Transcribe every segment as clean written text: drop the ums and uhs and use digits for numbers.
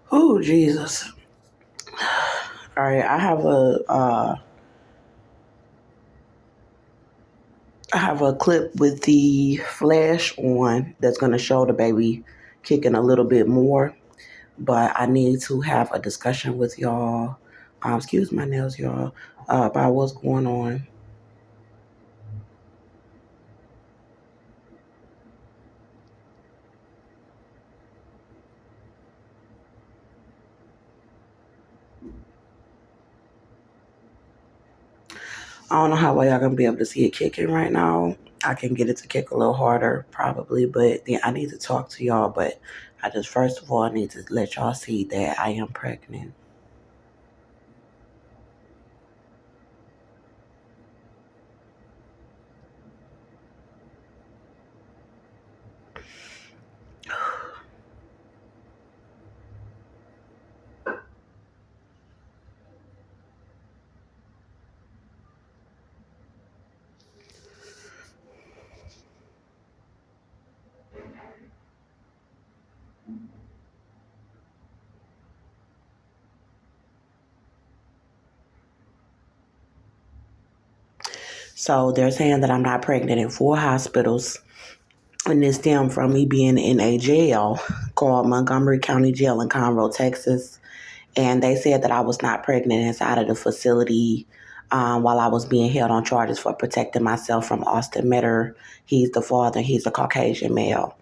Oh, Jesus. All right, I have a clip with the flash on that's going to show the baby kicking a little bit more, but I need to have a discussion with y'all. Excuse my nails, y'all, about what's going on. I don't know how well y'all gonna be able to see it kicking right now. I can get it to kick a little harder, probably, but then I need to talk to y'all. But I just, first of all, I need to let y'all see that I am pregnant. So they're saying that I'm not pregnant in 4 hospitals, and this stemmed from me being in a jail called Montgomery County Jail in Conroe, Texas. And they said that I was not pregnant inside of the facility while I was being held on charges for protecting myself from Austin Metter. He's the father. He's a Caucasian male.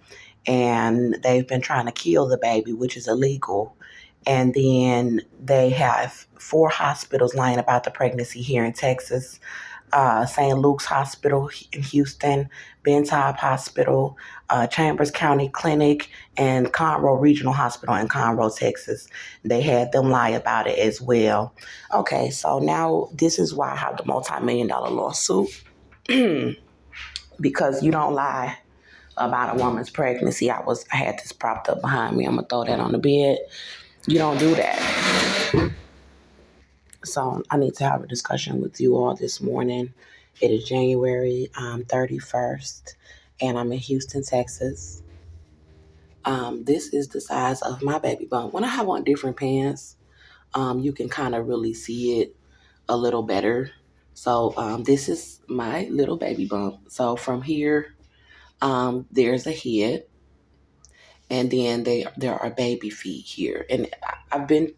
And they've been trying to kill the baby, which is illegal. And then they have 4 hospitals lying about the pregnancy here in Texas. St. Luke's Hospital in Houston, Taub Hospital, Chambers County Clinic, and Conroe Regional Hospital in Conroe, Texas. They had them lie about it as well. Okay, so now this is why I have the multi-million-dollar lawsuit. Because you don't lie about a woman's pregnancy. I had this propped up behind me. I'm gonna throw that on the bed. You don't do that. So I need to have a discussion with you all this morning. It is January 31st, and I'm in Houston, Texas. This is the size of my baby bump. When I have on different pants, you can kind of really see it a little better. So this is my little baby bump. So from here, there's a head, and then there are baby feet here. And I've been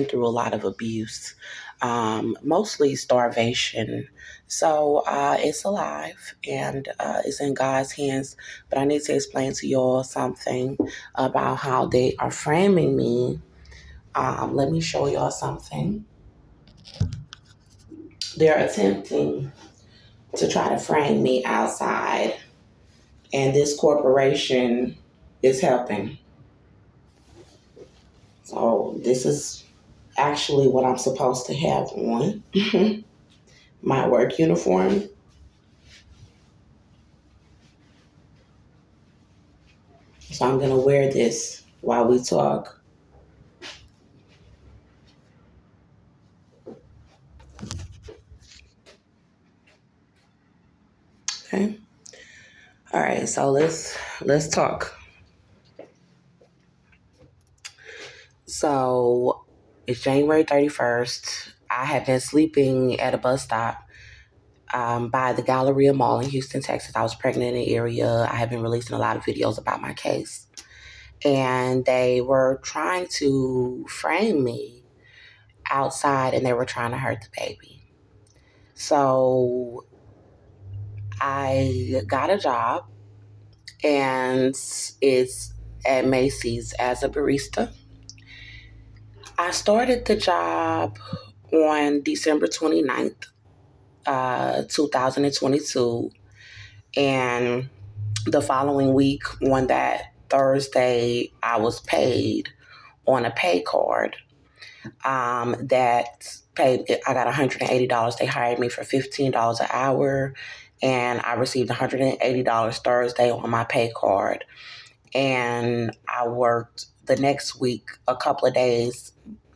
through a lot of abuse, mostly starvation. So it's alive, and it's in God's hands. But I need to explain to y'all something about how they are framing me. Let me show y'all something. They're attempting to try to frame me outside, and this corporation is helping. So this is actually what I'm supposed to have on. My work uniform. So I'm going to wear this while we talk. Okay. All right, so let's talk. So it's January 31st. I have been sleeping at a bus stop by the Galleria Mall in Houston, Texas. I was pregnant in the area. I have been releasing a lot of videos about my case. And they were trying to frame me outside, and they were trying to hurt the baby. So I got a job, and it's at Macy's as a barista. I started the job on December 29th, 2022. And the following week, on that Thursday, I was paid on a pay card that paid. I got $180. They hired me for $15 an hour, and I received $180 Thursday on my pay card. And I worked the next week a couple of days.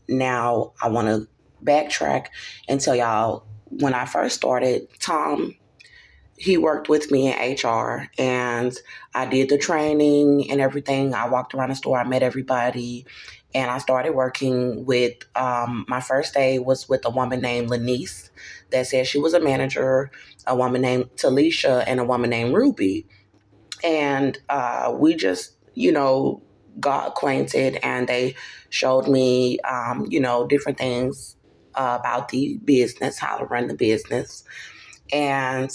Now I want to backtrack and tell y'all, when I first started, Tom, he worked with me in HR, and I did the training and everything. I walked around the store, I met everybody, And I started working with, my first day was with a woman named Lanice that said she was a manager, a woman named Talisha, and a woman named Ruby. And we just, got acquainted, and they showed me, different things about the business, how to run the business. And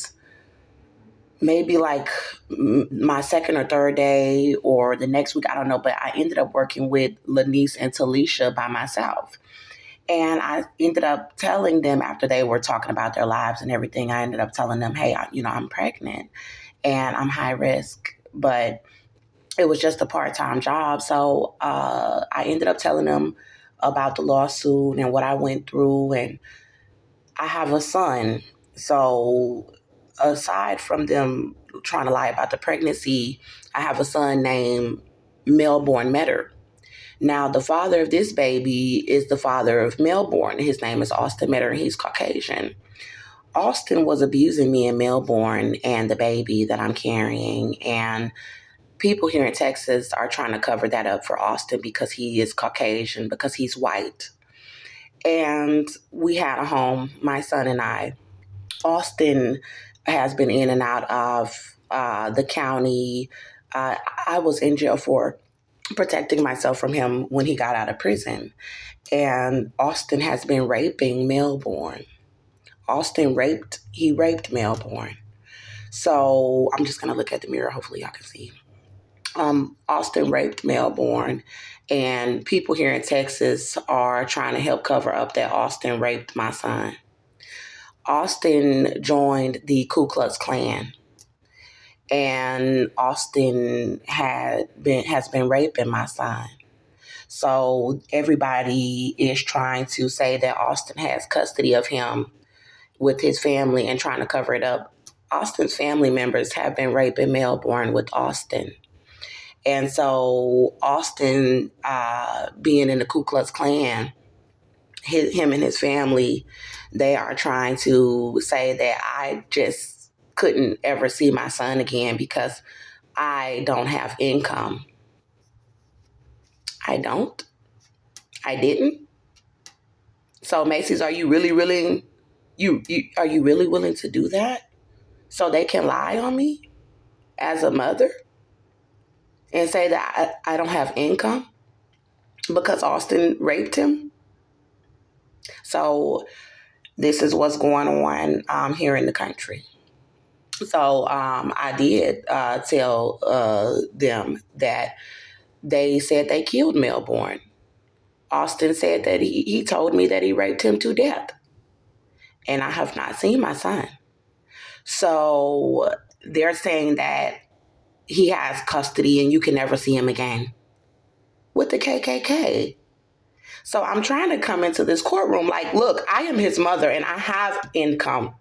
maybe like my second or third day or the next week, I don't know, but I ended up working with Lanice and Talisha by myself. And I ended up telling them, after they were talking about their lives and everything, I ended up telling them, hey, I'm pregnant and I'm high risk, but it was just a part-time job. So I ended up telling them about the lawsuit and what I went through. And I have a son. So aside from them trying to lie about the pregnancy, I have a son named Melbourne Metter. Now, the father of this baby is the father of Melbourne. His name is Austin Metter, and he's Caucasian. Austin was abusing me in Melbourne and the baby that I'm carrying. And people here in Texas are trying to cover that up for Austin because he is Caucasian, because he's white. And we had a home, my son and I. Austin has been in and out of the county. I was in jail for protecting myself from him when he got out of prison. And Austin has been raping Melbourne. He raped Melbourne. So I'm just going to look at the mirror. Hopefully y'all can see. Austin raped Melbourne, and people here in Texas are trying to help cover up that Austin raped my son. Austin joined the Ku Klux Klan, and Austin has been raping my son. So everybody is trying to say that Austin has custody of him with his family and trying to cover it up. Austin's family members have been raping Melbourne with Austin. And so Austin, being in the Ku Klux Klan, him and his family, they are trying to say that I just couldn't ever see my son again because I don't have income. I don't. I didn't. So Macy's, are you really willing? Are you really willing to do that so they can lie on me as a mother and say that I don't have income because Austin raped him? So this is what's going on here in the country. So I did tell them that they said they killed Melbourne. Austin said that he told me that he raped him to death. And I have not seen my son. So they're saying that he has custody and you can never see him again with the KKK. So I'm trying to come into this courtroom like, look, I am his mother and I have income.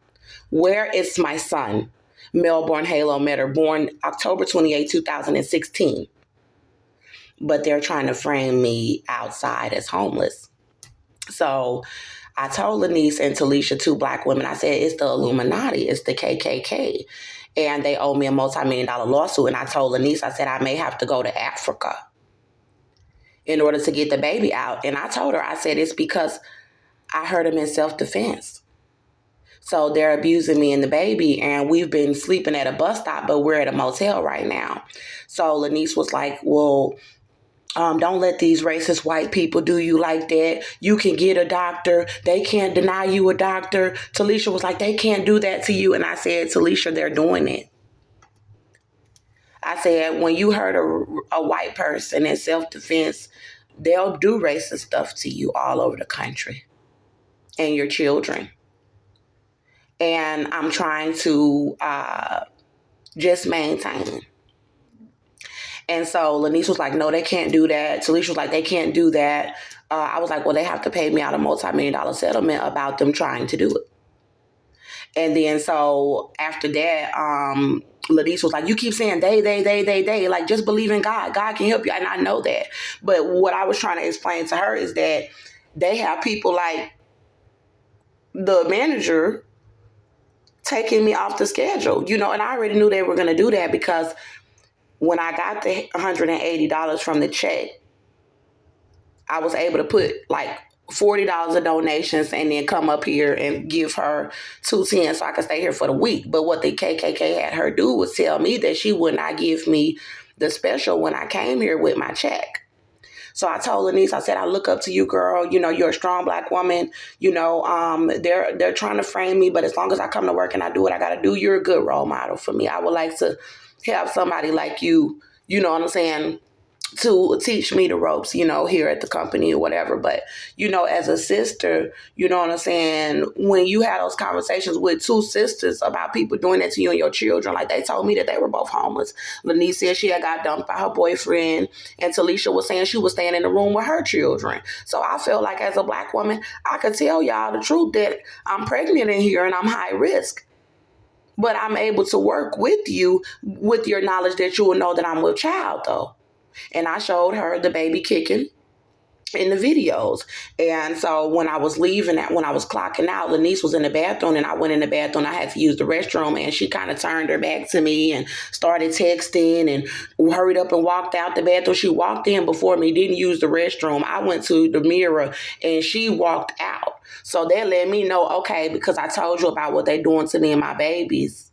Where is my son? Melbourne Halo Metter, born October 28, 2016. But they're trying to frame me outside as homeless. So I told Lanice and Talisha, two Black women, I said, it's the Illuminati, it's the KKK. And they owe me a multi-million-dollar lawsuit. And I told Lanice, I said, I may have to go to Africa in order to get the baby out. And I told her, I said, it's because I hurt him in self-defense. So they're abusing me and the baby, and we've been sleeping at a bus stop, but we're at a motel right now. So Lanice was like, well, don't let these racist white people do you like that. You can get a doctor. They can't deny you a doctor. Talisha was like, they can't do that to you. And I said, Talisha, they're doing it. I said, when you hurt a white person in self-defense, they'll do racist stuff to you all over the country and your children. And I'm trying to just maintain. And so Lanice was like, no, they can't do that. Talisha was like, they can't do that. I was like, well, they have to pay me out a multi-million-dollar settlement about them trying to do it. And then so after that, Lanice was like, you keep saying they, like, just believe in God. God can help you. And I know that. But what I was trying to explain to her is that they have people like the manager taking me off the schedule, and I already knew they were going to do that because when I got the $180 from the check, I was able to put like $40 of donations and then come up here and give her $210 so I could stay here for the week. But what the KKK had her do was tell me that she would not give me the special when I came here with my check. So I told Lenise, I said, I look up to you, girl. You know, you're a strong Black woman. You know, they're trying to frame me, but as long as I come to work and I do what I got to do, you're a good role model for me. I would like to have somebody like you, you know what I'm saying, to teach me the ropes, you know, here at the company or whatever. But, you know, as a sister, you know what I'm saying, when you had those conversations with two sisters about people doing that to you and your children, like they told me that they were both homeless. Lenise said she had got dumped by her boyfriend, and Talisha was saying she was staying in the room with her children. So I feel like as a Black woman, I could tell y'all the truth that I'm pregnant in here and I'm high risk. But I'm able to work with you with your knowledge that you will know that I'm with child, though. And I showed her the baby kicking in the videos. And so when I was leaving, when I was clocking out, Lenise was in the bathroom and I went in the bathroom. I had to use the restroom and she kind of turned her back to me and started texting and hurried up and walked out the bathroom. She walked in before me, didn't use the restroom. I went to the mirror and she walked out. So that let me know, okay, because I told you about what they're doing to me and my babies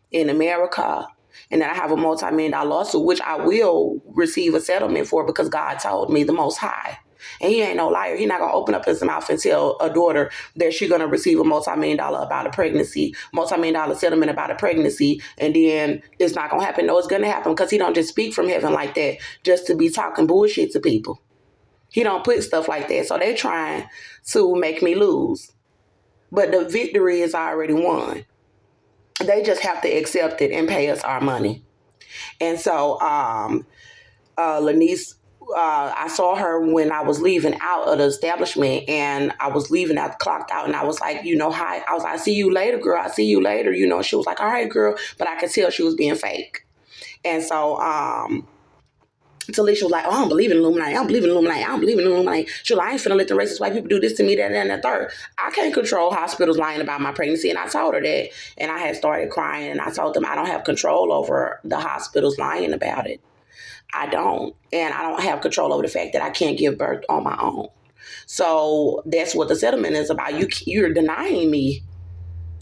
in America. And then I have a multi-million-dollar lawsuit, which I will receive a settlement for because God told me, the Most High. And he ain't no liar. He's not going to open up his mouth and tell a daughter that she's going to receive a multi-million-dollar about a pregnancy, multi-million-dollar settlement about a pregnancy, and then it's not going to happen. No, it's going to happen because he don't just speak from heaven like that just to be talking bullshit to people. He don't put stuff like that. So they trying to make me lose. But the victory is already won. They just have to accept it and pay us our money. And so Lenise, I saw her when I was leaving out of the establishment and I was leaving out, clocked out, and I was like, you know, hi. I was like, I see you later, girl. I see you later. You know, she was like, all right, girl. But I could tell she was being fake. And so Talisha was like, oh, I don't believe in Illuminati. I don't believe in Illuminati. I don't believe in Illuminati. She was like, I ain't finna let the racist white people do this to me, that, and the third. I can't control hospitals lying about my pregnancy. And I told her that. And I had started crying. And I told them I don't have control over the hospitals lying about it. I don't. And I don't have control over the fact that I can't give birth on my own. So that's what the settlement is about. You're denying me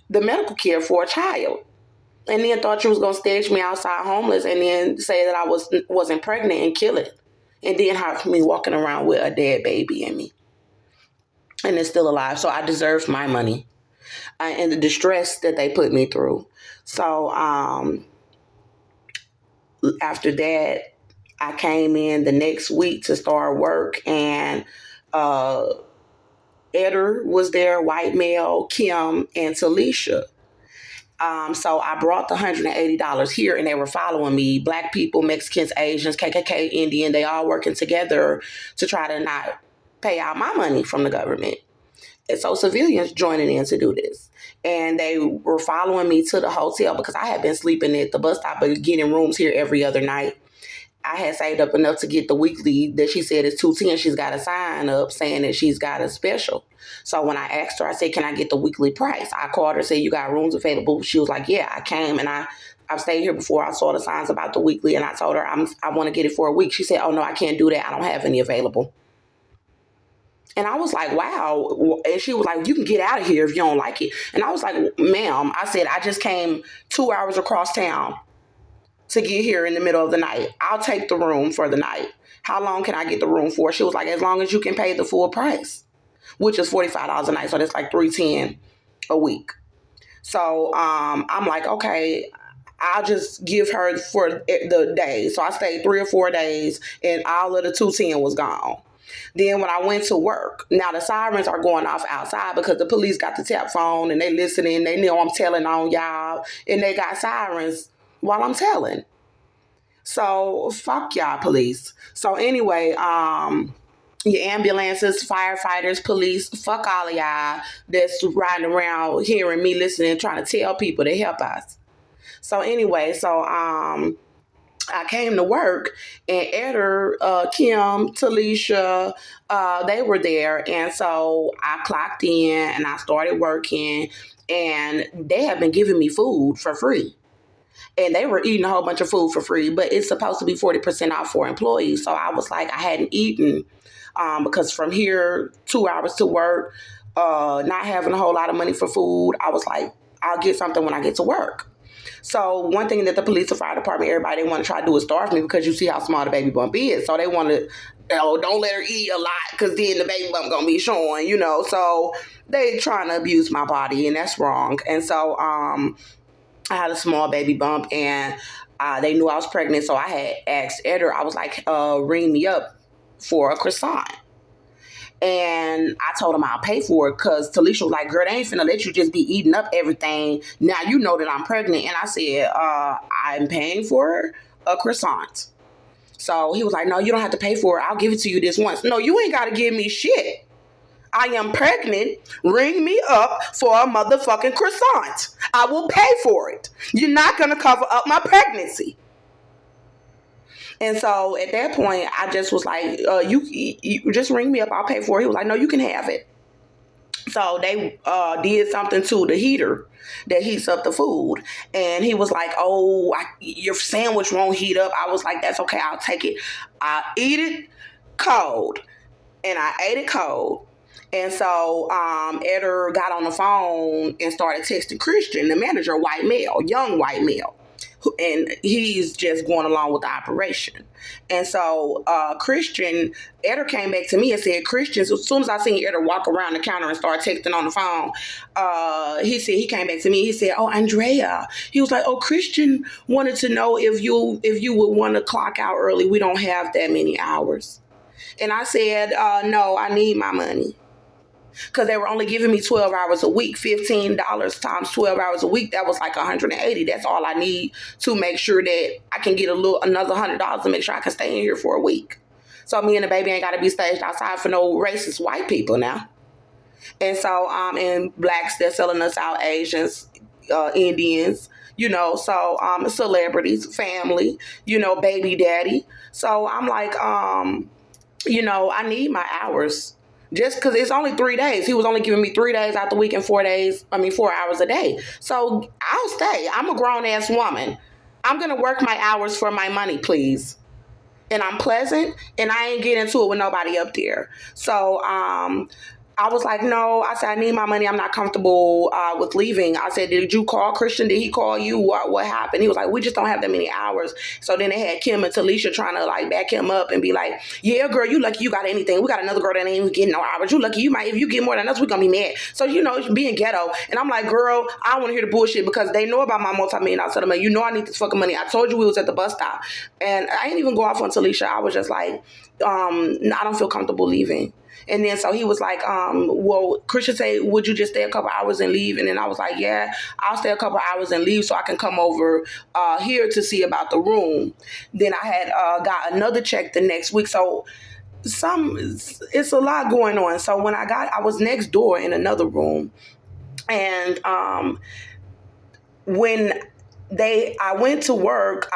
the medical care for a child. And then thought you was going to stage me outside homeless and then say that I wasn't pregnant and kill it. And then have me walking around with a dead baby in me. And it's still alive. So I deserve my money and the distress that they put me through. So after that, I came in the next week to start work. And Eder was there, white male, Kim, and Talisha. So I brought the $180 here and they were following me. Black people, Mexicans, Asians, KKK, Indian, they all working together to try to not pay out my money from the government. And so civilians joining in to do this. And they were following me to the hotel because I had been sleeping at the bus stop but getting rooms here every other night. I had saved up enough to get the weekly that she said is $210. She's got a sign up saying that she's got a special. So when I asked her, I said, can I get the weekly price? I called her, said, you got rooms available? She was like, yeah. I came and I've stayed here before. I saw the signs about the weekly and I told her I want to get it for a week. She said, oh, no, I can't do that. I don't have any available. And I was like, wow. And she was like, you can get out of here if you don't like it. And I was like, ma'am, I said, I just came 2 hours across town to get here in the middle of the night. I'll take the room for the night. How long can I get the room for? She was like, as long as you can pay the full price, which is $45 a night. So that's like $310 a week. So I'm like, okay, I'll just give her for the day. So I stayed 3 or 4 days and all of the $210 was gone. Then when I went to work, now the sirens are going off outside because the police got the tap phone and they listening. They know I'm telling on y'all and they got sirens while I'm telling. So fuck y'all police. So anyway, your ambulances, firefighters, police, fuck all of y'all that's riding around hearing me listening, trying to tell people to help us. So anyway, I came to work and Eder, Kim, Talisha, they were there. And so I clocked in and I started working and they have been giving me food for free. And they were eating a whole bunch of food for free, but it's supposed to be 40% off for employees. So I was like, I hadn't eaten because from here, 2 hours to work, not having a whole lot of money for food, I was like, I'll get something when I get to work. So one thing that the police and fire department, everybody, they want to try to do is starve me because you see how small the baby bump is. So they want to, don't let her eat a lot because then the baby bump going to be showing, So they trying to abuse my body, and that's wrong. And so I had a small baby bump, and they knew I was pregnant. So I had asked Eder, I was like, ring me up for a croissant. And I told him I'll pay for it because Talisha was like, girl, they ain't finna let you just be eating up everything. Now you know that I'm pregnant. And I said, I'm paying for a croissant. So he was like, no, you don't have to pay for it. I'll give it to you this once. No, you ain't got to give me shit. I am pregnant. Ring me up for a motherfucking croissant. I will pay for it. You're not going to cover up my pregnancy. And so at that point, I just was like, you just ring me up. I'll pay for it. He was like, no, you can have it. So they did something to the heater that heats up the food. And he was like, oh, your sandwich won't heat up. I was like, that's okay. I'll take it. I'll eat it cold. And I ate it cold. And so Eder got on the phone and started texting Christian, the manager, white male, young white male. And he's just going along with the operation. And so Christian, Eder came back to me and said, Christian, so as soon as I seen Eder walk around the counter and start texting on the phone, he came back to me. He said, oh, Andrea. He was like, oh, Christian wanted to know if you would want to clock out early. We don't have that many hours. And I said, no, I need my money. Because they were only giving me 12 hours a week, $15 times 12 hours a week. That was like $180. That's all I need to make sure that I can get another $100 to make sure I can stay in here for a week. So me and the baby ain't got to be staged outside for no racist white people now. And so, and blacks, they're selling us out, Asians, Indians, so celebrities, family, baby daddy. So I'm like, I need my hours. Just because it's only 3 days. He was only giving me 3 days out the week and 4 hours a day. So I'll stay. I'm a grown-ass woman. I'm going to work my hours for my money, please. And I'm pleasant, and I ain't getting into it with nobody up there. So I was like, no. I said, I need my money. I'm not comfortable with leaving. I said, did you call Christian? Did he call you? What happened? He was like, we just don't have that many hours. So then they had Kim and Talisha trying to like back him up and be like, yeah, girl, you lucky you got anything. We got another girl that ain't even getting no hours. You lucky if you get more than us, we're going to be mad. So, being ghetto. And I'm like, girl, I don't want to hear the bullshit because they know about my multi-million-dollar settlement. I need this fucking money. I told you we was at the bus stop. And I didn't even go off on Talisha. I was just like, I don't feel comfortable leaving. And then so he was like, well, Christian said, would you just stay a couple hours and leave? And then I was like, yeah, I'll stay a couple hours and leave so I can come over here to see about the room. Then I had got another check the next week. So it's a lot going on. So when I was next door in another room. And when I went to work,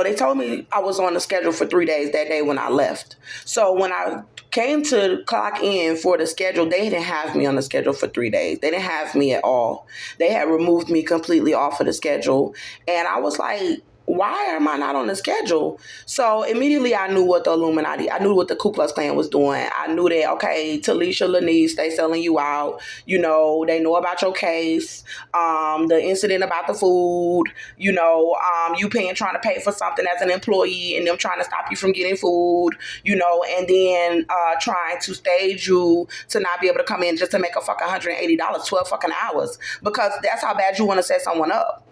they told me I was on the schedule for 3 days that day when I left. So when I came to clock in for the schedule, they didn't have me on the schedule for 3 days. They didn't have me at all. They had removed me completely off of the schedule. And I was like, why am I not on the schedule? So immediately I knew what the Ku Klux Klan was doing. I knew that, okay, Talisha, Lanice, they selling you out. They know about your case, the incident about the food, you trying to pay for something as an employee and them trying to stop you from getting food, and then trying to stage you to not be able to come in just to make a fucking $180, 12 fucking hours, because that's how bad you want to set someone up.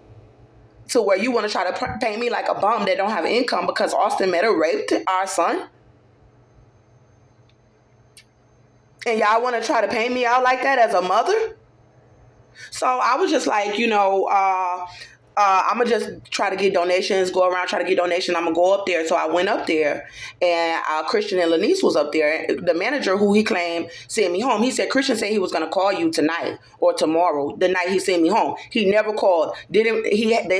To where you want to try to paint me like a bum that don't have income because Austin Meadow raped our son? And y'all want to try to paint me out like that as a mother? So I was just like, I'm going to just try to get donations, go around, try to get donations. I'm going to go up there. So I went up there, and Christian and Lanice was up there. The manager, who he claimed sent me home, he said, Christian said he was going to call you tonight or tomorrow, the night he sent me home. He never called. They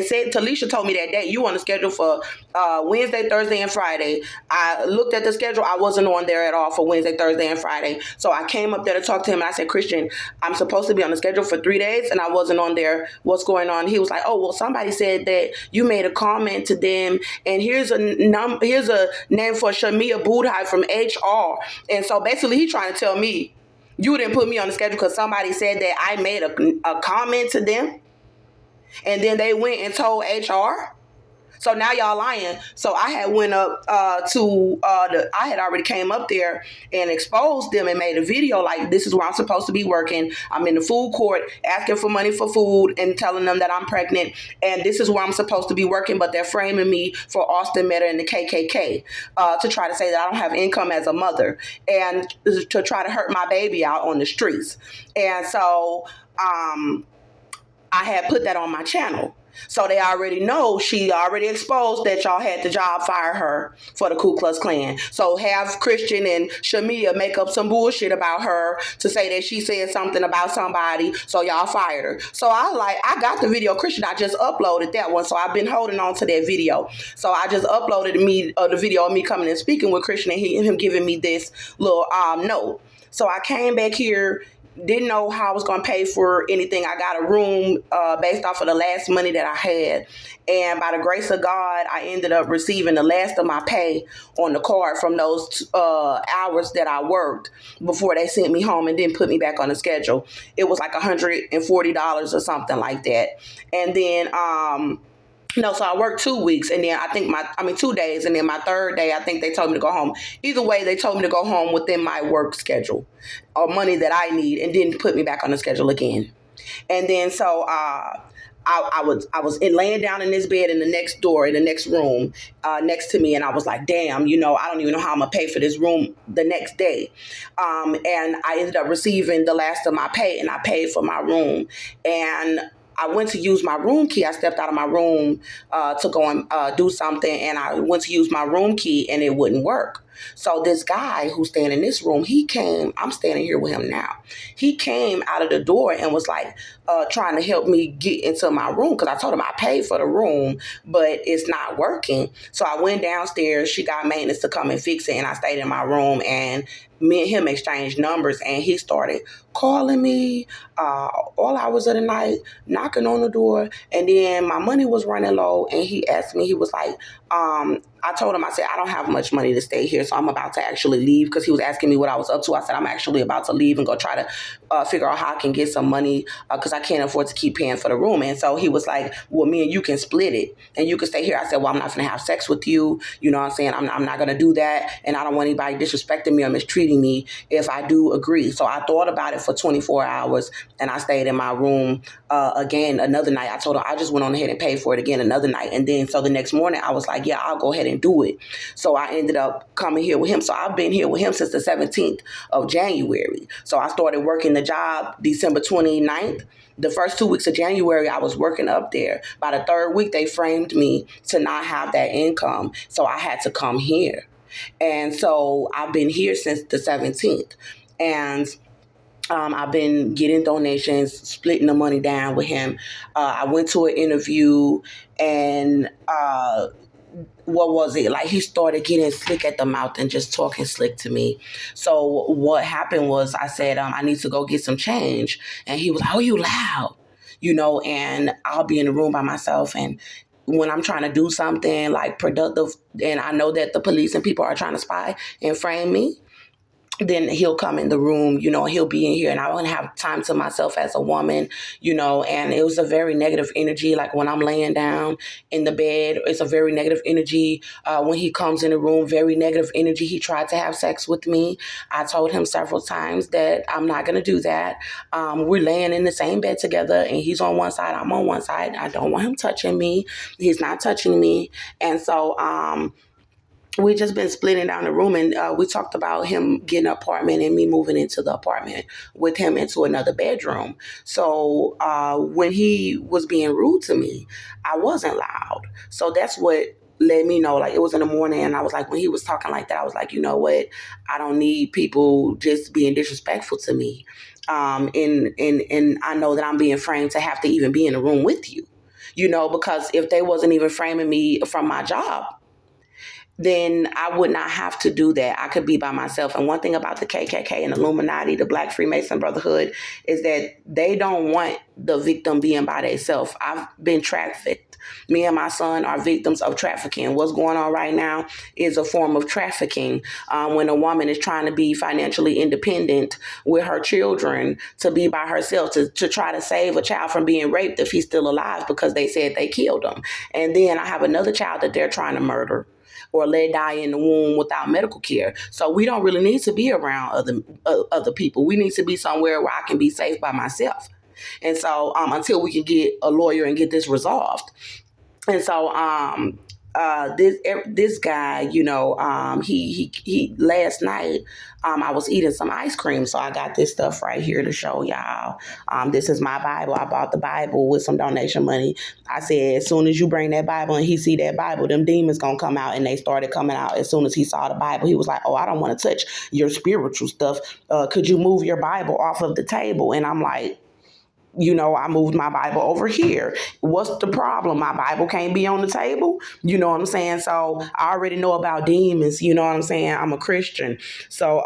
said, Talisha told me that day, you on the schedule for Wednesday, Thursday, and Friday. I looked at the schedule. I wasn't on there at all for Wednesday, Thursday, and Friday. So I came up there to talk to him, and I said, Christian, I'm supposed to be on the schedule for 3 days, and I wasn't on there. What's going on? He was like, oh, well, somebody said that you made a comment to them, and here's a name for Shamia Budhai from HR. And so basically he's trying to tell me, you didn't put me on the schedule because somebody said that I made a comment to them, and then they went and told HR. So now y'all lying. So I had went up I had already came up there and exposed them and made a video like, this is where I'm supposed to be working. I'm in the food court asking for money for food and telling them that I'm pregnant, and this is where I'm supposed to be working, but they're framing me for Austin Meta and the KKK to try to say that I don't have income as a mother and to try to hurt my baby out on the streets. And so I had put that on my channel. So they already know, she already exposed that y'all had the job fire her for the Ku Klux Klan. So have Christian and Shamia make up some bullshit about her to say that she said something about somebody, so y'all fired her. So I got the video, Christian, I just uploaded that one. So I've been holding on to that video. So I just uploaded the video of me coming and speaking with Christian and him giving me this little note. So I came back here, didn't know how I was going to pay for anything. I got a room based off of the last money that I had. And by the grace of God, I ended up receiving the last of my pay on the card from those hours that I worked before they sent me home and didn't put me back on the schedule. It was like $140 or something like that. And then so I worked 2 weeks, and then 2 days, and then my third day, I think they told me to go home. Either way, they told me to go home within my work schedule or money that I need, and didn't put me back on the schedule again. And then so I was laying down in this bed in the next room next to me, and I was like, damn, I don't even know how I'm gonna pay for this room the next day. And I ended up receiving the last of my pay, and I paid for my room. And I went to use my room key. I stepped out of my room to go and do something, and I went to use my room key, and it wouldn't work. So this guy who's staying in this room, he came, I'm standing here with him now. He came out of the door and was like trying to help me get into my room, because I told him I paid for the room, but it's not working. So I went downstairs. She got maintenance to come and fix it, and I stayed in my room, and me and him exchanged numbers, and he started calling me all hours of the night, knocking on the door. And then my money was running low, and he asked me, he was like, I told him, I said, I don't have much money to stay here, so I'm about to actually leave, because he was asking me what I was up to. I said, I'm actually about to leave and go try to figure out how I can get some money, because I can't afford to keep paying for the room. And so he was like, well, me and you can split it, and you can stay here. I said, well, I'm not going to have sex with you. You know what I'm saying? I'm not going to do that, and I don't want anybody disrespecting me or mistreating me if I do agree. So I thought about it for 24 hours, and I stayed in my room again another night. I told him I just went on ahead and paid for it again another night. And then so the next morning, I was like, yeah, I'll go ahead and do it. So I ended up coming here with him. So I've been here with him since the 17th of January. So I started working the job December 29th. The first 2 weeks of January, I was working up there. By the third week, they framed me to not have that income. So I had to come here. And so I've been here since the 17th. And I've been getting donations, splitting the money down with him. I went to an interview, and what was it? Like, he started getting slick at the mouth and just talking slick to me. So what happened was, I said, I need to go get some change. And he was like, oh, you loud, and I'll be in the room by myself. And when I'm trying to do something like productive, and I know that the police and people are trying to spy and frame me, then he'll come in the room, he'll be in here, and I won't have time to myself as a woman, and it was a very negative energy. Like when I'm laying down in the bed, it's a very negative energy. When he comes in the room, very negative energy. He tried to have sex with me. I told him several times that I'm not going to do that. We're laying in the same bed together, and he's on one side, I'm on one side. I don't want him touching me. He's not touching me. And so, we just been splitting down the room, and we talked about him getting an apartment and me moving into the apartment with him into another bedroom. So when he was being rude to me, I wasn't loud. So that's what let me know. Like, it was in the morning, and I was like, when he was talking like that, I was like, you know what? I don't need people just being disrespectful to me. And I know that I'm being framed to have to even be in the room with you, because if they wasn't even framing me from my job, then I would not have to do that. I could be by myself. And one thing about the KKK and Illuminati, the Black Freemason Brotherhood, is that they don't want the victim being by themselves. I've been trafficked. Me and my son are victims of trafficking. What's going on right now is a form of trafficking when a woman is trying to be financially independent with her children, to be by herself, to try to save a child from being raped if he's still alive because they said they killed him. And then I have another child that they're trying to murder or let die in the womb without medical care. So we don't really need to be around other people. We need to be somewhere where I can be safe by myself. And so until we can get a lawyer and get this resolved. And so this guy, he last night, I was eating some ice cream. So I got this stuff right here to show y'all. This is my Bible. I bought the Bible with some donation money. I said, as soon as you bring that Bible and he see that Bible, them demons gonna come out. And they started coming out as soon as he saw the Bible. He was like, oh, I don't want to touch your spiritual stuff. Could you move your Bible off of the table? And I'm like, I moved my Bible over here. What's the problem? My Bible can't be on the table. You know what I'm saying? So I already know about demons. You know what I'm saying? I'm a Christian. So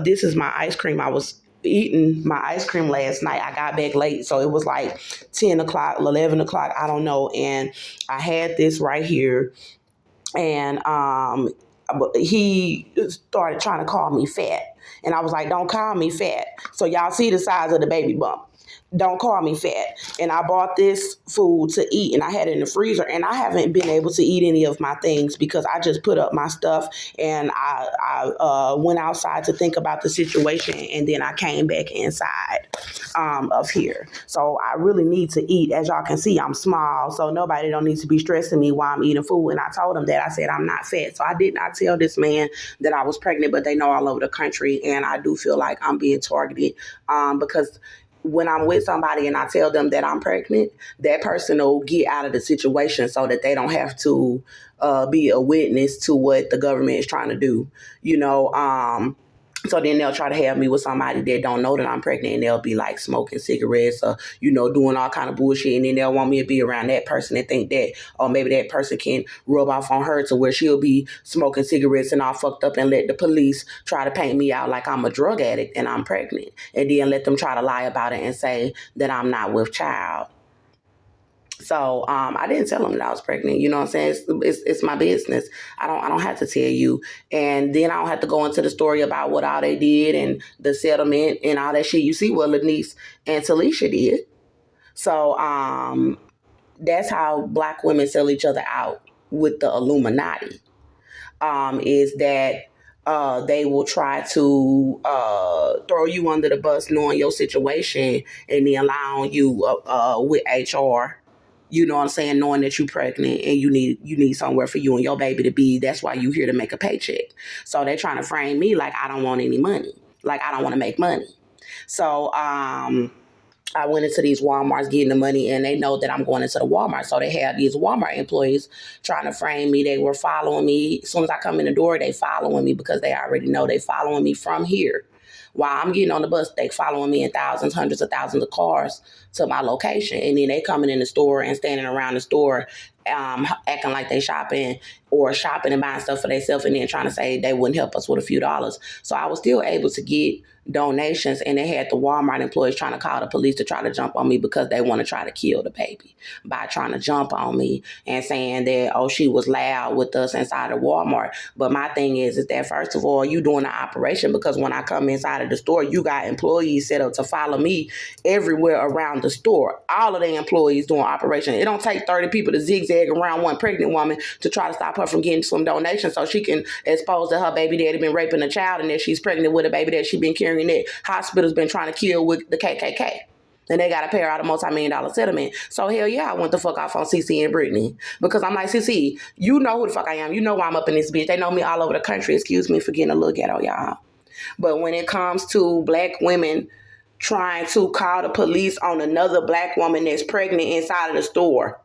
this is my ice cream. I was eating my ice cream last night. I got back late. So it was like 10 o'clock, 11 o'clock. I don't know. And I had this right here. And he started trying to call me fat. And I was like, don't call me fat. So y'all see the size of the baby bump. Don't call me fat. And I bought this food to eat and I had it in the freezer, and I haven't been able to eat any of my things because I just put up my stuff and I went outside to think about the situation, and then I came back inside of here. So I really need to eat. As y'all can see, I'm small, so nobody don't need to be stressing me while I'm eating food. And I told him that. I said I'm not fat. So I did not tell this man that I was pregnant, but they know all over the country, and I do feel like I'm being targeted because when I'm with somebody and I tell them that I'm pregnant, that person will get out of the situation so that they don't have to be a witness to what the government is trying to do. So then they'll try to have me with somebody that don't know that I'm pregnant, and they'll be like smoking cigarettes or, doing all kind of bullshit. And then they'll want me to be around that person and think that, or maybe that person can rub off on her to where she'll be smoking cigarettes and all fucked up and let the police try to paint me out like I'm a drug addict and I'm pregnant. And then let them try to lie about it and say that I'm not with child. So I didn't tell them that I was pregnant. You know what I'm saying? It's my business. I don't have to tell you. And then I don't have to go into the story about what all they did and the settlement and all that shit. You see what Lanice and Talisha did. So that's how Black women sell each other out with the Illuminati. Is that they will try to throw you under the bus knowing your situation and then allowing you with HR. You know what I'm saying? Knowing that you're pregnant and you need somewhere for you and your baby to be. That's why you're here to make a paycheck. So they're trying to frame me like I don't want any money. Like I don't want to make money. So I went into these Walmarts getting the money, and they know that I'm going into the Walmart. So they have these Walmart employees trying to frame me. They were following me. As soon as I come in the door, they following me because they already know they following me from here. While I'm getting on the bus, they following me in thousands, hundreds of thousands of cars to my location. And then they coming in the store and standing around the store acting like they shopping or shopping and buying stuff for themselves and then trying to say they wouldn't help us with a few dollars. So I was still able to get donations, and they had the Walmart employees trying to call the police to try to jump on me because they want to try to kill the baby by trying to jump on me and saying that, oh, she was loud with us inside of Walmart. But my thing is that first of all, you doing the operation because when I come inside of the store, you got employees set up to follow me everywhere around the store. All of the employees doing operation. It don't take 30 people to zigzag around one pregnant woman to try to stop her from getting some donations so she can expose that her baby daddy been raping a child and that she's pregnant with a baby that she been carrying that hospital's been trying to kill with the KKK. And they got to pay her out a multi-million-dollar settlement. So hell yeah, I went the fuck off on CC and Brittany. Because I'm like, CC, you know who the fuck I am. You know why I'm up in this bitch. They know me all over the country. Excuse me for getting a little ghetto, y'all. But when it comes to Black women trying to call the police on another Black woman that's pregnant inside of the store,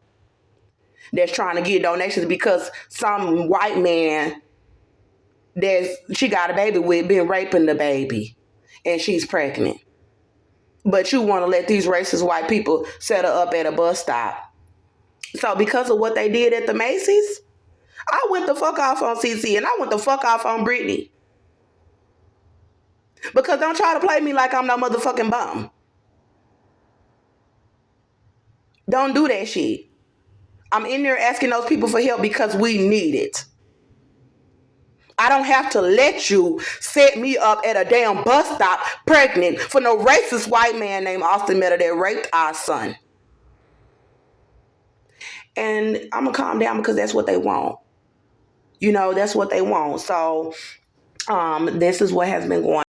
that's trying to get donations because some white man she got a baby with been raping the baby and she's pregnant. But you want to let these racist white people set her up at a bus stop. So because of what they did at the Macy's, I went the fuck off on CC and I went the fuck off on Brittany. Because don't try to play me like I'm no motherfucking bum. Don't do that shit. I'm in there asking those people for help because we need it. I don't have to let you set me up at a damn bus stop pregnant for no racist white man named Austin Miller that raped our son. And I'm going to calm down because that's what they want. You know, that's what they want. So this is what has been going